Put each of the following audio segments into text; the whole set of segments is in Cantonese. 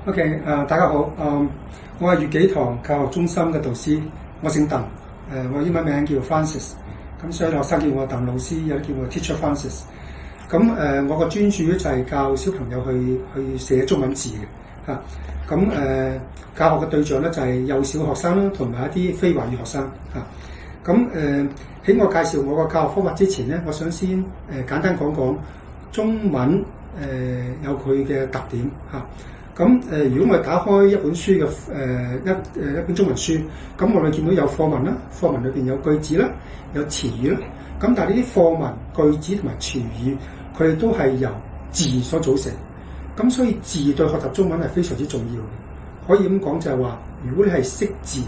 OK， 大家好，我係粵紀堂教學中心嘅導師，我姓鄧，我英文名叫 Francis， 咁所以學生叫我鄧老師，有啲叫我 Teacher Francis。咁我個專注咧就係教小朋友去寫中文字嘅嚇。咁教學嘅對象咧就係幼小學生啦，同埋一啲非華語學生嚇。咁喺我介紹我個教學方法之前咧，我想先簡單講講中文有佢嘅特點嚇。如果我哋打開一本書嘅一本中文書，咁我哋見到有課文啦，課文裏邊有句子啦，有詞語啦。咁但係呢啲課文、句子同埋詞語，佢哋都係由字所組成。咁所以字對學習中文係非常之重要嘅。可以咁講就係話，如果你係識字，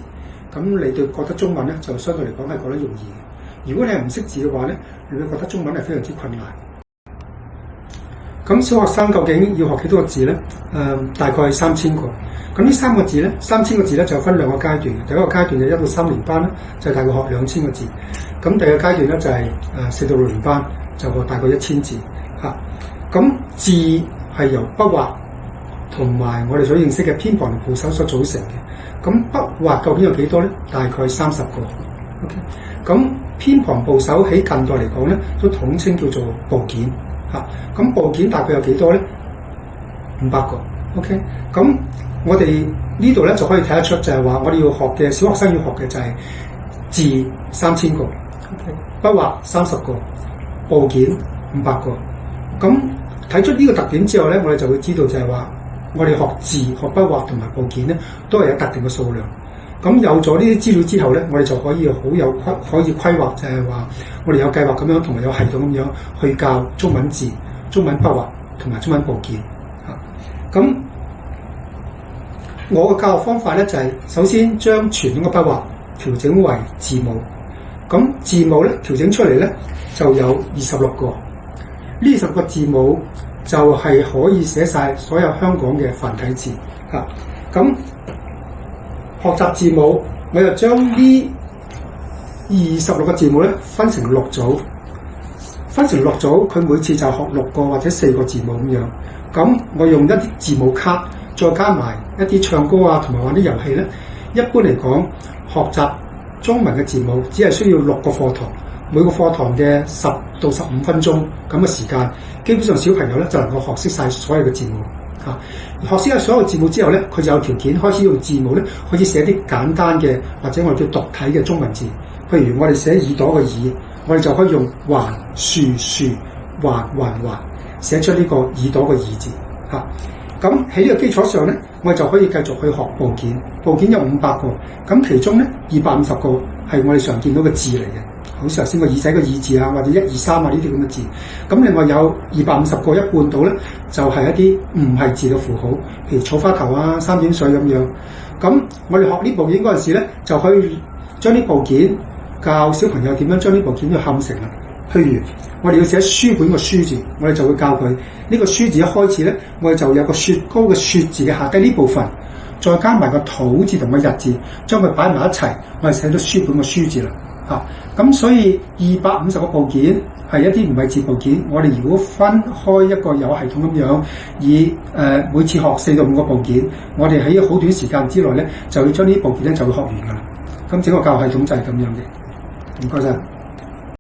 咁你對覺得中文咧就相對嚟講係覺得容易嘅。如果你係唔識字嘅話咧，你會覺得中文係非常之困難。咁小學生究竟要學幾多個字咧？大概3000個。咁呢3個字咧，3000個字咧就分2個階段。第一個階段就1到3年班咧，就大概學2000個字。咁第二個階段咧就係4到6年班，就學大概1000字嚇。咁字係由筆畫同埋我哋所認識嘅偏旁部首所組成嘅。咁筆畫究竟有幾多咧？大概30個。OK。咁偏旁部首喺近代嚟講咧，都統稱叫做部件。嚇，咁部件大概有幾多咧？500個。OK， 咁我哋呢度咧就可以睇得出，就係話我哋要學嘅小學生要學嘅就係字3000個，OK， 筆畫30個，部件500個。咁睇出呢個特點之後咧，我哋就會知道就係話我哋學字、學筆畫同埋部件咧，都係有特定嘅數量。咁有咗呢啲資料之後咧，我哋就可以可以規劃，就係話我哋有計劃咁樣，同埋有系統咁樣去教中文字、中文筆畫同埋中文部件嚇。咁我嘅教學方法咧就係首先將傳統嘅筆畫調整為字母。咁字母咧調整出嚟咧就有26個。呢26個字母就係可以寫晒所有香港嘅繁體字嚇。咁學習字母，我就將呢26個字母咧分成6組，佢每次就學6個或者4個字母咁樣。咁我用一啲字母卡，再加埋一啲唱歌啊，同埋玩啲遊戲咧。一般嚟講，學習中文嘅字母只係需要6個課堂，每個課堂嘅10到15分鐘咁嘅時間，基本上小朋友咧就能夠學識晒所有嘅字母。學識咗所有字母之後咧，佢就有條件開始用字母咧，開始寫啲簡單嘅或者我哋叫獨體嘅中文字。譬如我哋寫耳朵嘅耳，我哋就可以用橫豎豎橫橫橫寫出呢個耳朵嘅耳字嚇。咁喺呢個基礎上咧，我哋就可以繼續去學部件。部件有500個，咁其中咧250個係我哋常見到嘅字嚟嘅。好似頭先個耳仔個耳字啊，或者1、2、3啊呢啲咁嘅字。咁另外有250個一半到咧，就係一啲唔係字嘅符號，譬如草花頭啊、3點水咁樣。咁我哋學呢部件嗰陣時咧，就可以將呢部件教小朋友點樣將呢部件去嵌成啦。譬如我哋要寫書本個書字，我哋就會教佢呢個書字一開始咧，我哋就有個雪糕嘅雪字嘅下低呢部分，再加埋個土字同個日字，將佢擺埋一齊，我哋寫咗書本個書字啦。咁所以250個部件係一啲唔係字部件。我哋如果分開一個有系統咁樣，以每次學4到5個部件，我哋喺好短時間之內咧，就要將呢啲部件咧就會學完㗎啦。咁整個教學系統就係咁樣嘅。唔該晒。